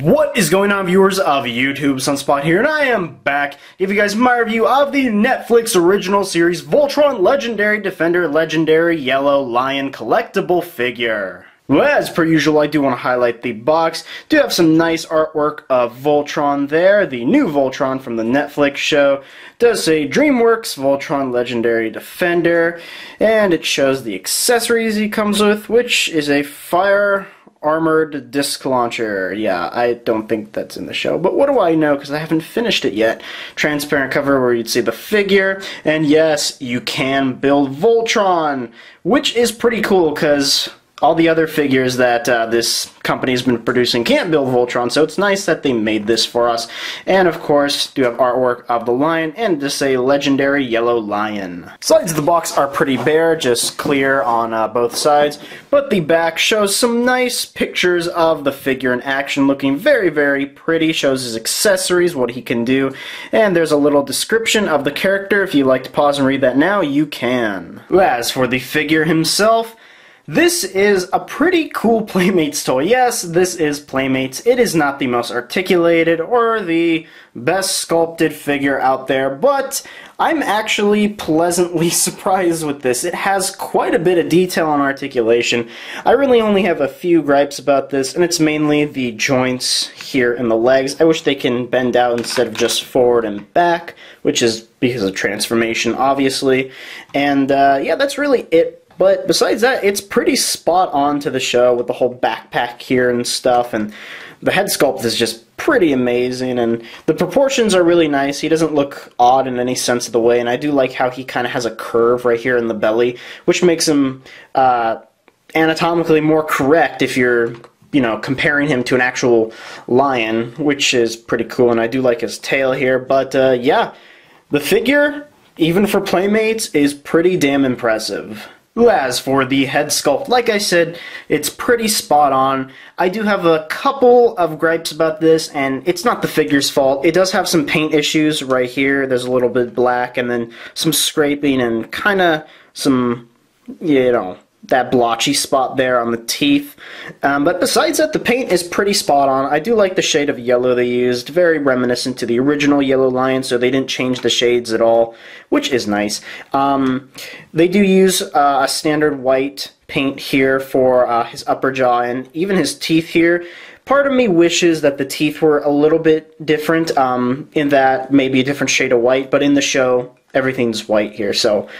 What is going on, viewers of YouTube? Sunspot here, and I am back to give you guys my review of the Netflix original series Voltron Legendary Defender Legendary Yellow Lion Collectible Figure. Well, as per usual, I do want to highlight the box. Do have some nice artwork of Voltron there. The new Voltron from the Netflix show does say DreamWorks Voltron Legendary Defender, and it shows the accessories he comes with, which is a fire armored disc launcher. Yeah, I don't think that's in the show, but what do I know, because I haven't finished it yet. Transparent cover where you'd see the figure, and yes, you can build Voltron, which is pretty cool, because all the other figures that this company's been producing can't build Voltron, so it's nice that they made this for us. And of course, do have artwork of the lion, and just a legendary yellow lion. Sides of the box are pretty bare, just clear on both sides, but the back shows some nice pictures of the figure in action, looking very, very pretty. Shows his accessories, what he can do, and there's a little description of the character. If you'd like to pause and read that now, you can. As for the figure himself, this is a pretty cool Playmates toy. Yes, this is Playmates. It is not the most articulated or the best sculpted figure out there, but I'm actually pleasantly surprised with this. It has quite a bit of detail and articulation. I really only have a few gripes about this, and it's mainly the joints here in the legs. I wish they can bend out instead of just forward and back, which is because of transformation, obviously. And yeah, that's really it. But besides that, it's pretty spot on to the show with the whole backpack here and stuff, and the head sculpt is just pretty amazing, and the proportions are really nice. He doesn't look odd in any sense of the way, and I do like how he kind of has a curve right here in the belly, which makes him anatomically more correct if you're, you know, comparing him to an actual lion, which is pretty cool, and I do like his tail here. But yeah, the figure, even for Playmates, is pretty damn impressive. As for the head sculpt, like I said, it's pretty spot on. I do have a couple of gripes about this, and it's not the figure's fault. It does have some paint issues right here. There's a little bit black, and then some scraping, and kind of some, you know, that blotchy spot there on the teeth. But besides that, the paint is pretty spot on. I do like the shade of yellow they used, very reminiscent to the original Yellow Lion, so they didn't change the shades at all, which is nice. They do use a standard white paint here for his upper jaw and even his teeth here. Part of me wishes that the teeth were a little bit different, in that maybe a different shade of white, but in the show, everything's white here, so,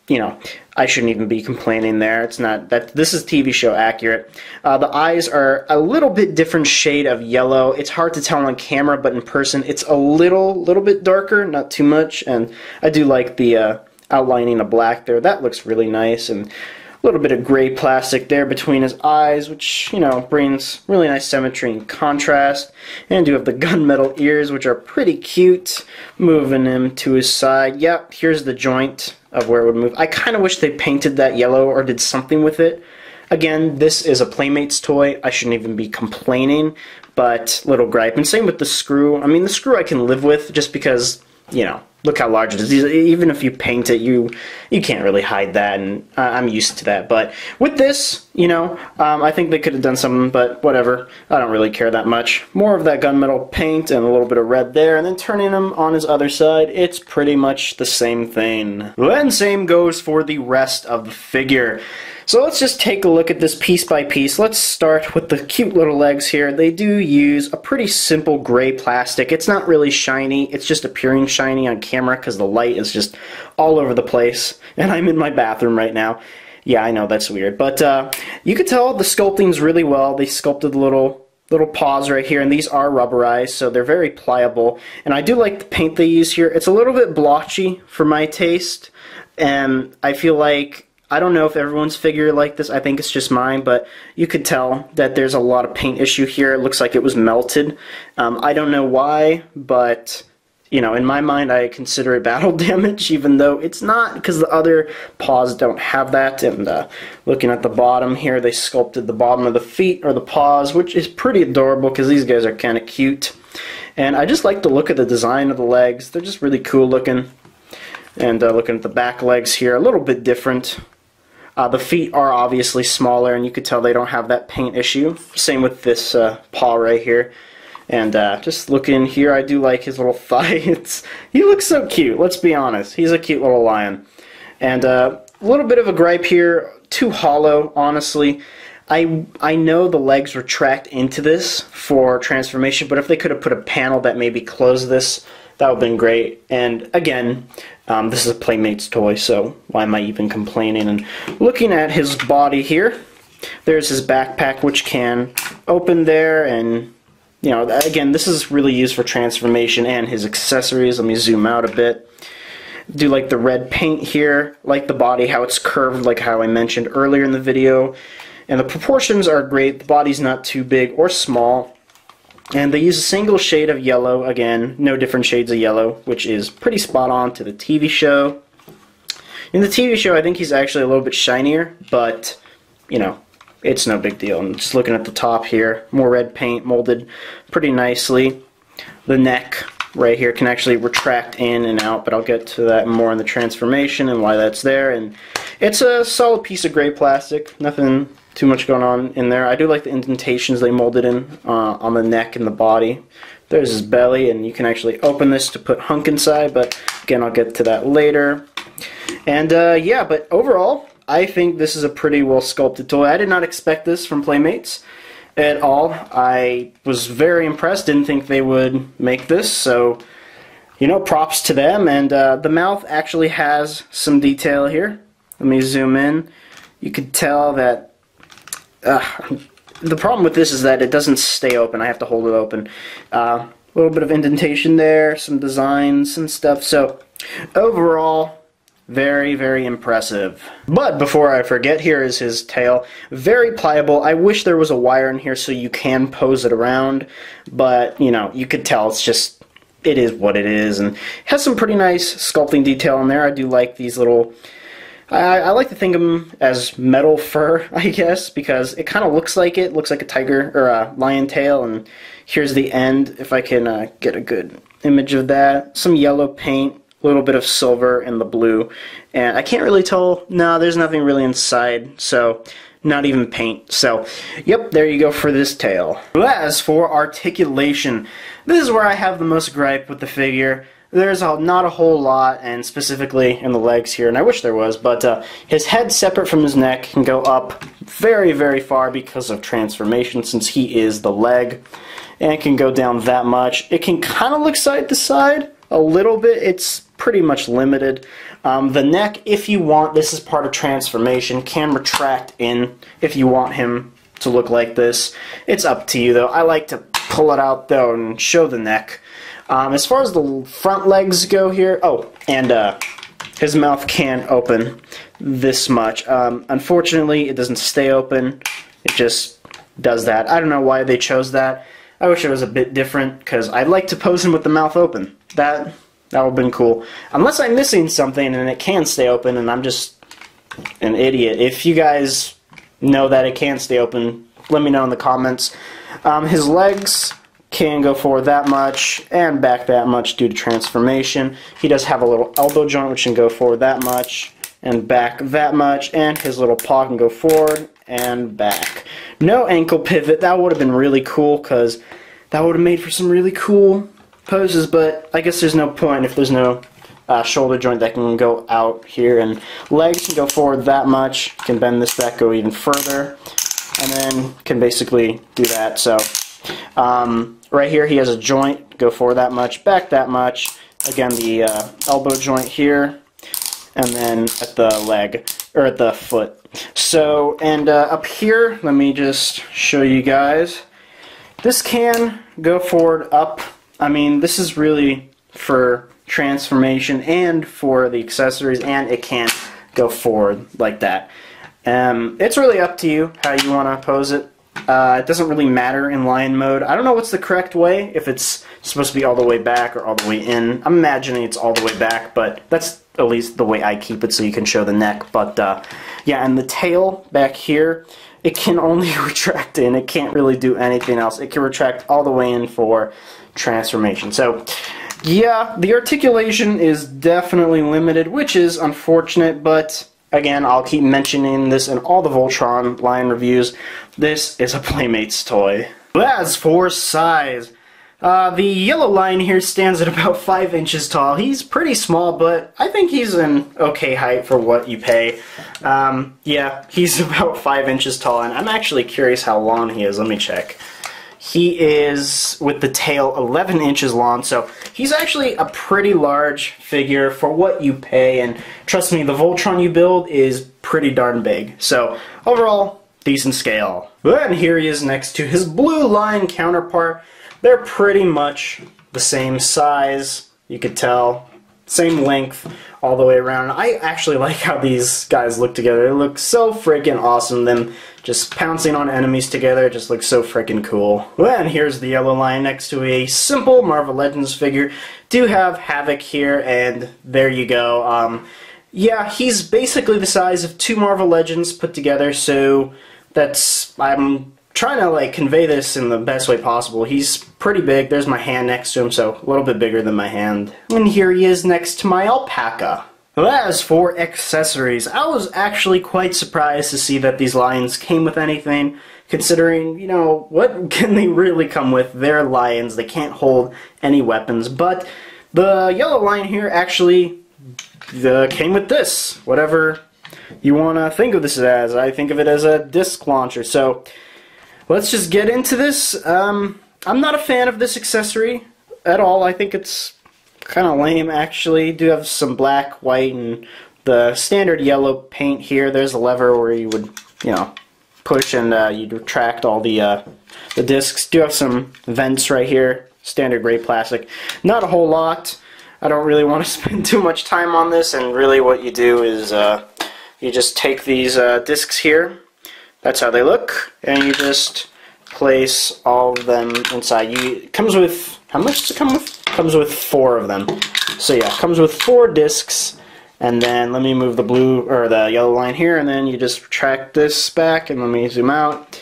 you know, I shouldn't even be complaining there. It's not that this is TV show accurate. The eyes are a little bit different shade of yellow. It's hard to tell on camera, but in person it's a little bit darker, not too much. And I do like the outlining of black there. That looks really nice, and a little bit of gray plastic there between his eyes, which, you know, brings really nice symmetry and contrast. And do have the gunmetal ears, which are pretty cute. Moving him to his side. Yep, here's the joint of where it would move. I kind of wish they painted that yellow or did something with it. Again, this is a Playmates toy. I shouldn't even be complaining, but little gripe. And same with the screw. I mean, the screw I can live with just because, you know, look how large it is. Even if you paint it, you can't really hide that, and I'm used to that. But with this, you know, I think they could have done something, but whatever. I don't really care that much. More of that gunmetal paint and a little bit of red there, and then turning him on his other side, it's pretty much the same thing. And same goes for the rest of the figure. So let's just take a look at this piece by piece. Let's start with the cute little legs here. They do use a pretty simple gray plastic. It's not really shiny. It's just appearing shiny on camera because the light is just all over the place. And I'm in my bathroom right now. Yeah, I know, that's weird. But you could tell the sculpting's really well. They sculpted the little paws right here, and these are rubberized, so they're very pliable. And I do like the paint they use here. It's a little bit blotchy for my taste, and I feel like, I don't know if everyone's figure like this, I think it's just mine, but you could tell that there's a lot of paint issue here. It looks like it was melted. I don't know why, but, you know, in my mind I consider it battle damage, even though it's not, because the other paws don't have that. And looking at the bottom here, they sculpted the bottom of the feet, or the paws, which is pretty adorable because these guys are kind of cute. And I just like the look of the design of the legs. They're just really cool looking. And looking at the back legs here, a little bit different. The feet are obviously smaller, and you could tell they don't have that paint issue. Same with this paw right here. And just looking here, I do like his little thigh. He looks so cute, let's be honest. He's a cute little lion. And a little bit of a gripe here, too hollow, honestly. I know the legs retract into this for transformation, but if they could have put a panel that maybe closed this, that would have been great. And again, this is a Playmates toy, so why am I even complaining? And looking at his body here, there's his backpack, which can open there, and you know, again, this is really used for transformation, and his accessories. Let me zoom out a bit. Do like the red paint here, like the body, how it's curved, like how I mentioned earlier in the video. And the proportions are great. The body's not too big or small. And they use a single shade of yellow. Again, no different shades of yellow, which is pretty spot on to the TV show. In the TV show, I think he's actually a little bit shinier, but, you know, it's no big deal. I'm just looking at the top here. More red paint molded pretty nicely. The neck right here can actually retract in and out, but I'll get to that more in the transformation and why that's there. And it's a solid piece of gray plastic. Nothing too much going on in there. I do like the indentations they molded in on the neck and the body. There's his belly, and you can actually open this to put Hunk inside, but again, I'll get to that later. And yeah, but overall, I think this is a pretty well sculpted toy. I did not expect this from Playmates at all. I was very impressed, didn't think they would make this, so you know, props to them. And the mouth actually has some detail here. Let me zoom in. You could tell that the problem with this is that it doesn't stay open. I have to hold it open. A little bit of indentation there, some designs and stuff. So overall, very, very impressive. But before I forget, here is his tail. Very pliable. I wish there was a wire in here so you can pose it around. But, you know, you could tell it's just, it is what it is. And it has some pretty nice sculpting detail in there. I do like these little... I like to think of them as metal fur, I guess, because it kind of looks like it. Looks like a tiger or a lion tail, and here's the end, if I can get a good image of that. Some yellow paint, a little bit of silver in the blue, and I can't really tell. No, there's nothing really inside, so not even paint. So, yep, there you go for this tail. As for articulation, this is where I have the most gripe with the figure. There's not a whole lot, and specifically in the legs here, and I wish there was, but his head separate from his neck can go up very, very far because of transformation, since he is the leg, and it can go down that much. It can kind of look side to side a little bit. It's pretty much limited. The neck, if you want, this is part of transformation, can retract in if you want him to look like this. It's up to you, though. I like to pull it out, though, and show the neck. As far as the front legs go here, oh, and his mouth can open this much. Unfortunately, it doesn't stay open. It just does that. I don't know why they chose that. I wish it was a bit different, because I'd like to pose him with the mouth open. That would have been cool. Unless I'm missing something and it can stay open and I'm just an idiot. If you guys know that it can stay open, let me know in the comments. His legs can go forward that much and back that much due to transformation. He does have a little elbow joint which can go forward that much and back that much, and his little paw can go forward and back. No ankle pivot. That would have been really cool, because that would have made for some really cool poses, but I guess there's no point if there's no shoulder joint that can go out here. And legs can go forward that much, can bend this back, go even further, and then can basically do that. So right here he has a joint, go forward that much, back that much, again the elbow joint here, and then at the leg, or at the foot. So, and up here, let me just show you guys, this can go forward up. I mean, this is really for transformation and for the accessories, and it can go forward like that. It's really up to you how you want to pose it. It doesn't really matter in lion mode. I don't know what's the correct way, if it's supposed to be all the way back or all the way in. I'm imagining it's all the way back, but that's at least the way I keep it so you can show the neck. But yeah, and the tail back here, it can only retract in. It can't really do anything else. It can retract all the way in for transformation. So yeah, the articulation is definitely limited, which is unfortunate, but again, I'll keep mentioning this in all the Voltron line reviews. This is a Playmates toy. But as for size, The yellow lion here stands at about 5 inches tall. He's pretty small, but I think he's an okay height for what you pay. Yeah, he's about 5 inches tall, and I'm actually curious how long he is. Let me check. He is, with the tail, 11 inches long, so he's actually a pretty large figure for what you pay, and trust me, the Voltron you build is pretty darn big. So, overall, decent scale. And here he is next to his blue lion counterpart. They're pretty much the same size, you could tell, same length all the way around. I actually like how these guys look together. They look so freaking awesome. Them just pouncing on enemies together just looks so freaking cool. And here's the yellow lion next to a simple Marvel Legends figure. Do have Havoc here, and there you go. Yeah, he's basically the size of 2 Marvel Legends put together, so I'm trying to like convey this in the best way possible. He's pretty big. There's my hand next to him, so a little bit bigger than my hand. And here he is next to my alpaca. As for accessories, I was actually quite surprised to see that these lions came with anything, considering, you know, what can they really come with? They're lions, they can't hold any weapons, but the yellow lion here actually came with this. Whatever you want to think of this as, I think of it as a disc launcher. So let's just get into this. I'm not a fan of this accessory at all. I think it's kind of lame, actually. Do have some black, white, and the standard yellow paint here. There's a lever where you would, you know, push and you'd retract all the discs. Do have some vents right here. Standard gray plastic. Not a whole lot. I don't really want to spend too much time on this, and really what you do is you just take these discs here. That's how they look, and you just place all of them inside. It comes with, how much does it come with? It comes with 4 of them. So yeah, it comes with 4 discs, and then let me move the blue, or the yellow line here, and then you just retract this back, and let me zoom out.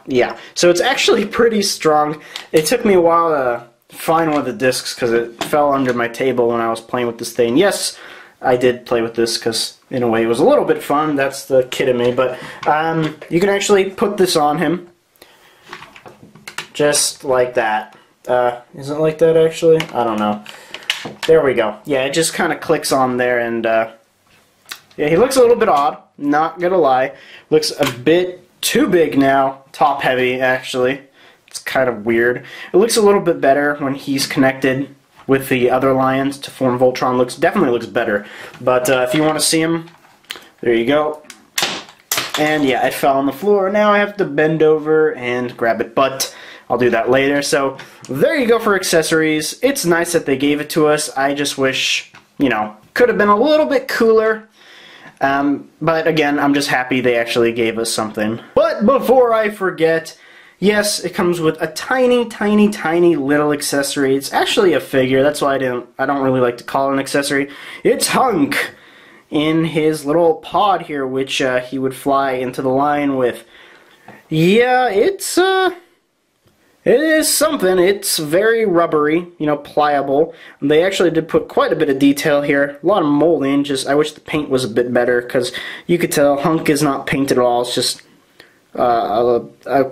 Yeah, so it's actually pretty strong. It took me a while to find one of the discs, because it fell under my table when I was playing with this thing. Yes, I did play with this because, in a way, it was a little bit fun. That's the kid in me. But you can actually put this on him. Just like that. Is it like that, actually? I don't know. There we go. Yeah, it just kind of clicks on there. And, yeah, he looks a little bit odd. Not gonna lie. Looks a bit too big now. Top heavy, actually. It's kind of weird. It looks a little bit better when he's connected with the other lions to form Voltron. Definitely looks better. But if you want to see him, there you go. And yeah, it fell on the floor. Now I have to bend over and grab it, but I'll do that later. So there you go for accessories. It's nice that they gave it to us. I just wish, you know, could have been a little bit cooler. But again, I'm just happy they actually gave us something. But before I forget, yes, it comes with a tiny, tiny, tiny little accessory. It's actually a figure. That's why I don't really like to call it an accessory. It's Hunk in his little pod here, which he would fly into the line with. Yeah, it is something. It's very rubbery, you know, pliable. They actually did put quite a bit of detail here. A lot of molding. Just I wish the paint was a bit better, because you could tell Hunk is not painted at all. It's just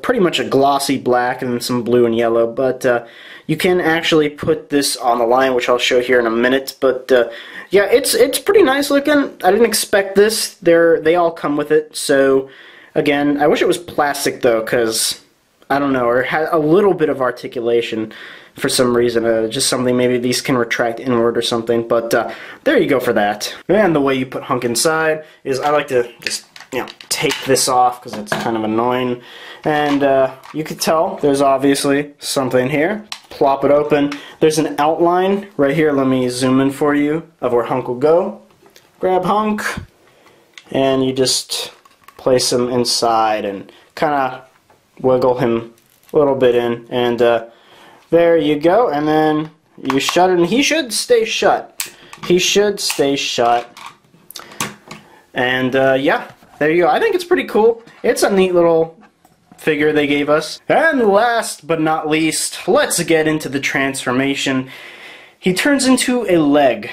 pretty much a glossy black and some blue and yellow, but you can actually put this on the line, which I'll show here in a minute. But yeah, it's pretty nice looking. I didn't expect this. They all come with it. So again, I wish it was plastic though, because I don't know, or had a little bit of articulation for some reason. Just something, maybe these can retract inward or something. But there you go for that. And the way you put Hunk inside is, I like to just, you know, take this off because it's kind of annoying. And you can tell there's obviously something here. Plop it open. There's an outline right here. Let me zoom in for you of where Hunk will go. Grab Hunk, and you just place him inside and kind of wiggle him a little bit in. And there you go. And then you shut it, and he should stay shut. He should stay shut. And yeah. There you go. I think it's pretty cool. It's a neat little figure they gave us. And last but not least, let's get into the transformation. He turns into a leg.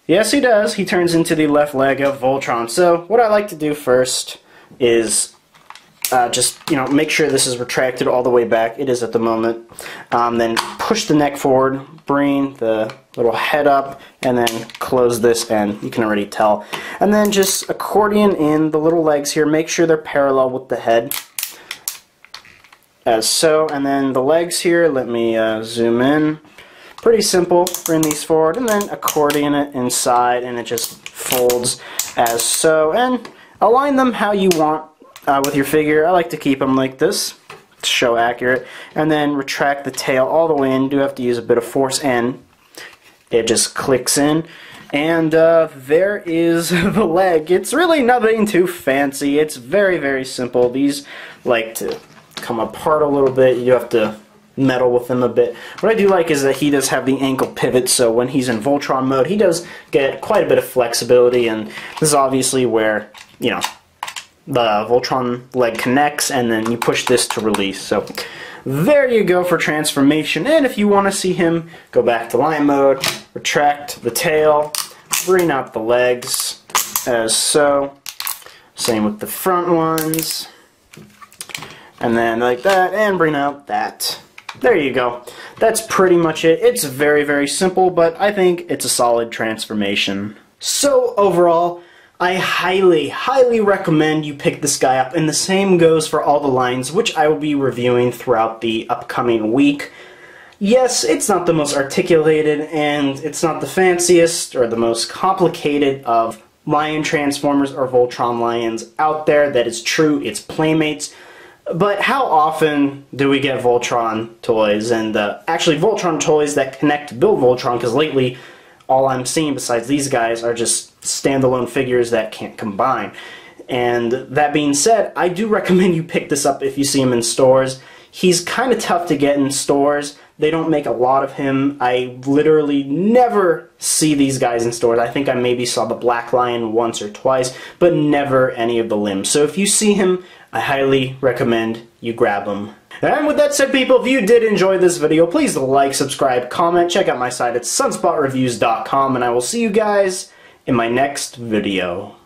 Yes, he does. He turns into the left leg of Voltron. So what I like to do first is just, make sure this is retracted all the way back. It is at the moment. Then push the neck forward, bring the little head up, and then close this end. You can already tell. And then just accordion in the little legs here. Make sure they're parallel with the head. As so. And then the legs here, let me zoom in. Pretty simple. Bring these forward, and then accordion it inside, and it just folds as so. And align them how you want with your figure. I like to keep them like this to show accurate. And then retract the tail all the way in. You do have to use a bit of force, and it just clicks in. And there is the leg. It's really nothing too fancy. It's very, very simple. These like to come apart a little bit. You have to meddle with them a bit. What I do like is that he does have the ankle pivot, so when he's in Voltron mode, he does get quite a bit of flexibility, and this is obviously where, the Voltron leg connects, and then you push this to release. So there you go for transformation. And if you want to see him go back to lion mode, retract the tail, bring out the legs as so. Same with the front ones. And then like that, and bring out that. There you go. That's pretty much it. It's very, very simple, but I think it's a solid transformation. So overall, I highly, highly recommend you pick this guy up, and the same goes for all the lines, which I will be reviewing throughout the upcoming week. Yes, it's not the most articulated, and it's not the fanciest or the most complicated of lion transformers or Voltron lions out there. That is true. It's Playmates. But how often do we get Voltron toys, and actually Voltron toys that connect to build Voltron, because lately all I'm seeing besides these guys are just standalone figures that can't combine. And that being said, I do recommend you pick this up if you see him in stores. He's kind of tough to get in stores. They don't make a lot of him. I literally never see these guys in stores. I think I maybe saw the Black Lion once or twice, but never any of the limbs. So if you see him, I highly recommend you grab him. And with that said, people, if you did enjoy this video, please like, subscribe, comment, check out my site at SunSpotReviewz.com, and I will see you guys in my next video.